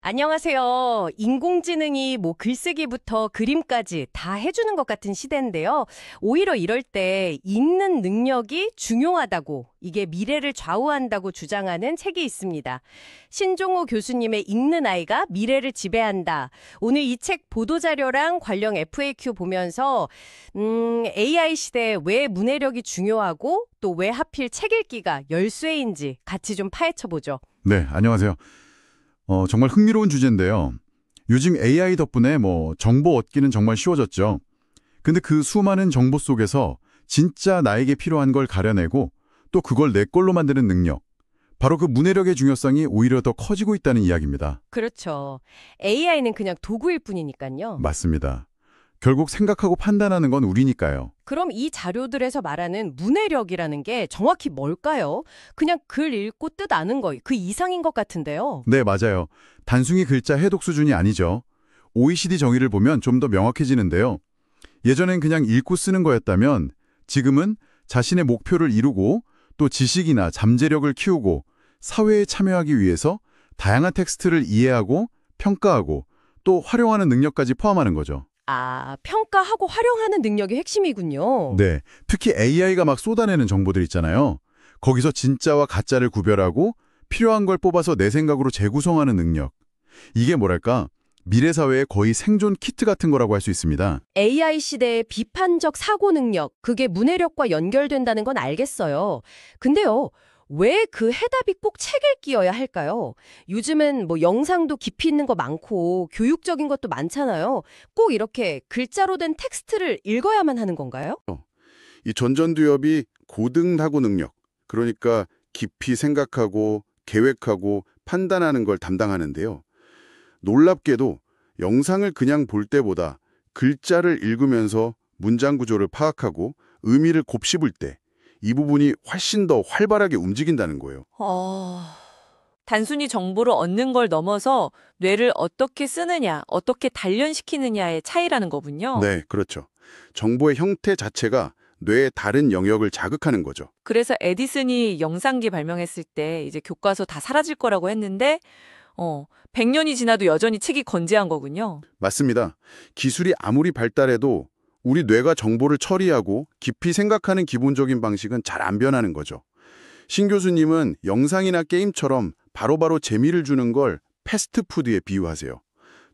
안녕하세요. 인공지능이 뭐 글쓰기부터 그림까지 다 해주는 것 같은 시대인데요. 오히려 이럴 때 읽는 능력이 중요하다고, 이게 미래를 좌우한다고 주장하는 책이 있습니다. 신종호 교수님의 읽는 아이가 미래를 지배한다. 오늘 이 책 보도자료랑 관련 FAQ 보면서 AI 시대에 왜 문해력이 중요하고 또 왜 하필 책 읽기가 열쇠인지 같이 좀 파헤쳐보죠. 네, 안녕하세요. 정말 흥미로운 주제인데요. 요즘 AI 덕분에 정보 얻기는 정말 쉬워졌죠. 근데 그 수많은 정보 속에서 진짜 나에게 필요한 걸 가려내고 또 그걸 내 걸로 만드는 능력. 바로 그 문해력의 중요성이 오히려 더 커지고 있다는 이야기입니다. 그렇죠. AI는 그냥 도구일 뿐이니까요. 맞습니다. 결국 생각하고 판단하는 건 우리니까요. 그럼 이 자료들에서 말하는 문해력이라는 게 정확히 뭘까요? 그냥 글 읽고 뜻 아는 거, 그 이상인 것 같은데요. 네, 맞아요. 단순히 글자 해독 수준이 아니죠. OECD 정의를 보면 좀 더 명확해지는데요. 예전엔 그냥 읽고 쓰는 거였다면 지금은 자신의 목표를 이루고 또 지식이나 잠재력을 키우고 사회에 참여하기 위해서 다양한 텍스트를 이해하고 평가하고 또 활용하는 능력까지 포함하는 거죠. 아, 평가하고 활용하는 능력이 핵심이군요. 네, 특히 AI가 막 쏟아내는 정보들 있잖아요. 거기서 진짜와 가짜를 구별하고 필요한 걸 뽑아서 내 생각으로 재구성하는 능력. 이게 뭐랄까, 미래 사회의 거의 생존 키트 같은 거라고 할 수 있습니다. AI 시대의 비판적 사고 능력, 그게 문해력과 연결된다는 건 알겠어요. 근데요, 왜 그 해답이 꼭 책 읽기여야 할까요? 요즘은 뭐 영상도 깊이 있는 거 많고 교육적인 것도 많잖아요. 꼭 이렇게 글자로 된 텍스트를 읽어야만 하는 건가요? 이 전전두엽이 고등사고 능력, 그러니까 깊이 생각하고 계획하고 판단하는 걸 담당하는데요. 놀랍게도 영상을 그냥 볼 때보다 글자를 읽으면서 문장 구조를 파악하고 의미를 곱씹을 때 이 부분이 훨씬 더 활발하게 움직인다는 거예요. 단순히 정보를 얻는 걸 넘어서 뇌를 어떻게 쓰느냐, 어떻게 단련시키느냐의 차이라는 거군요. 네, 그렇죠. 정보의 형태 자체가 뇌의 다른 영역을 자극하는 거죠. 그래서 에디슨이 영상기 발명했을 때 이제 교과서 다 사라질 거라고 했는데 100년이 지나도 여전히 책이 건재한 거군요. 맞습니다. 기술이 아무리 발달해도 우리 뇌가 정보를 처리하고 깊이 생각하는 기본적인 방식은 잘 안 변하는 거죠. 신 교수님은 영상이나 게임처럼 바로바로 재미를 주는 걸 패스트푸드에 비유하세요.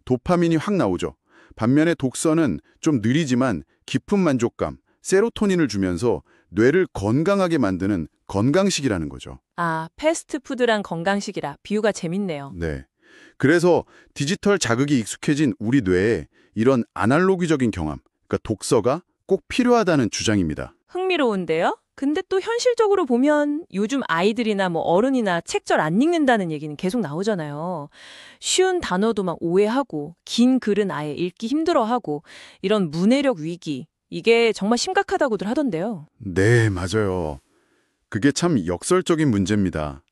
도파민이 확 나오죠. 반면에 독서는 좀 느리지만 깊은 만족감, 세로토닌을 주면서 뇌를 건강하게 만드는 건강식이라는 거죠. 아, 패스트푸드랑 건강식이라 비유가 재밌네요. 네. 그래서 디지털 자극이 익숙해진 우리 뇌에 이런 아날로그적인 경험, 그러니까 독서가 꼭 필요하다는 주장입니다. 흥미로운데요? 근데 또 현실적으로 보면 요즘 아이들이나 뭐 어른이나 책 잘 안 읽는다는 얘기는 계속 나오잖아요. 쉬운 단어도 막 오해하고 긴 글은 아예 읽기 힘들어하고 이런 문해력 위기, 이게 정말 심각하다고들 하던데요. 네, 맞아요. 그게 참 역설적인 문제입니다.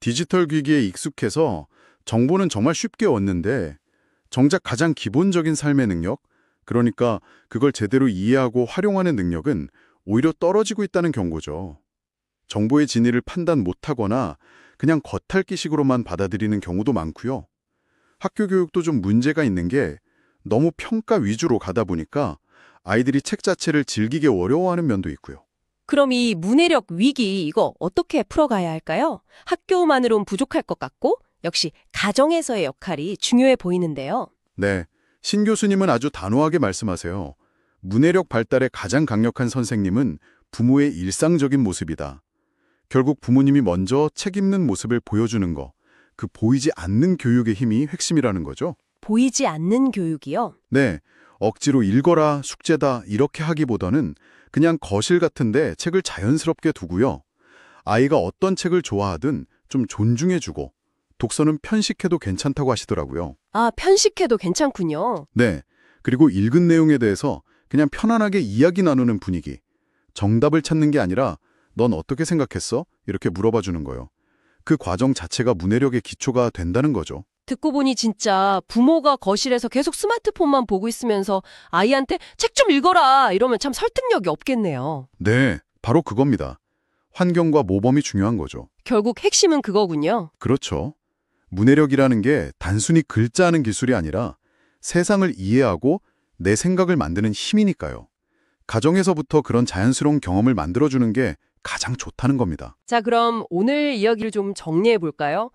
디지털 기기에 익숙해서 정보는 정말 쉽게 얻는데 정작 가장 기본적인 삶의 능력, 그러니까 그걸 제대로 이해하고 활용하는 능력은 오히려 떨어지고 있다는 경고죠. 정보의 진위를 판단 못하거나 그냥 겉핥기식으로만 받아들이는 경우도 많고요. 학교 교육도 좀 문제가 있는 게 너무 평가 위주로 가다 보니까 아이들이 책 자체를 즐기기 어려워하는 면도 있고요. 그럼 이 문해력 위기 이거 어떻게 풀어가야 할까요? 학교만으론 부족할 것 같고 역시 가정에서의 역할이 중요해 보이는데요. 네, 신 교수님은 아주 단호하게 말씀하세요. 문해력 발달에 가장 강력한 선생님은 부모의 일상적인 모습이다. 결국 부모님이 먼저 책 읽는 모습을 보여주는 거, 그 보이지 않는 교육의 힘이 핵심이라는 거죠. 보이지 않는 교육이요? 네, 억지로 읽어라, 숙제다 이렇게 하기보다는 그냥 거실 같은데 책을 자연스럽게 두고요. 아이가 어떤 책을 좋아하든 좀 존중해주고 독서는 편식해도 괜찮다고 하시더라고요. 아, 편식해도 괜찮군요. 네, 그리고 읽은 내용에 대해서 그냥 편안하게 이야기 나누는 분위기. 정답을 찾는 게 아니라 넌 어떻게 생각했어? 이렇게 물어봐 주는 거예요. 그 과정 자체가 문해력의 기초가 된다는 거죠. 듣고 보니 진짜 부모가 거실에서 계속 스마트폰만 보고 있으면서 아이한테 책 좀 읽어라 이러면 참 설득력이 없겠네요. 네, 바로 그겁니다. 환경과 모범이 중요한 거죠. 결국 핵심은 그거군요. 그렇죠. 문해력이라는 게 단순히 글자하는 기술이 아니라 세상을 이해하고 내 생각을 만드는 힘이니까요. 가정에서부터 그런 자연스러운 경험을 만들어주는 게 가장 좋다는 겁니다. 자, 그럼 오늘 이야기를 좀 정리해 볼까요?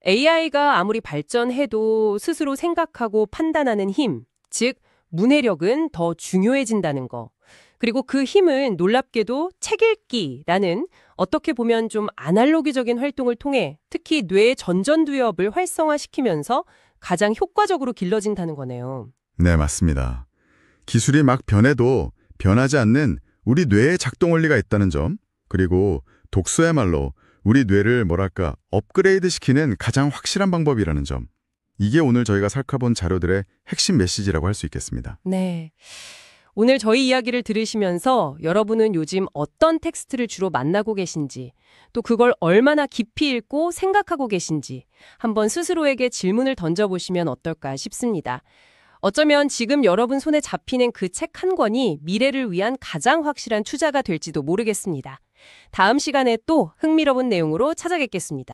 AI가 아무리 발전해도 스스로 생각하고 판단하는 힘, 즉 문해력은 더 중요해진다는 거. 그리고 그 힘은 놀랍게도 책 읽기라는 어떻게 보면 좀 아날로기적인 활동을 통해 특히 뇌의 전전두엽을 활성화시키면서 가장 효과적으로 길러진다는 거네요. 네, 맞습니다. 기술이 막 변해도 변하지 않는 우리 뇌의 작동 원리가 있다는 점, 그리고 독서야말로 우리 뇌를 업그레이드 시키는 가장 확실한 방법이라는 점. 이게 오늘 저희가 살펴본 자료들의 핵심 메시지라고 할 수 있겠습니다. 네. 오늘 저희 이야기를 들으시면서 여러분은 요즘 어떤 텍스트를 주로 만나고 계신지, 또 그걸 얼마나 깊이 읽고 생각하고 계신지 한번 스스로에게 질문을 던져보시면 어떨까 싶습니다. 어쩌면 지금 여러분 손에 잡히는 그 책 한 권이 미래를 위한 가장 확실한 투자가 될지도 모르겠습니다. 다음 시간에 또 흥미로운 내용으로 찾아뵙겠습니다.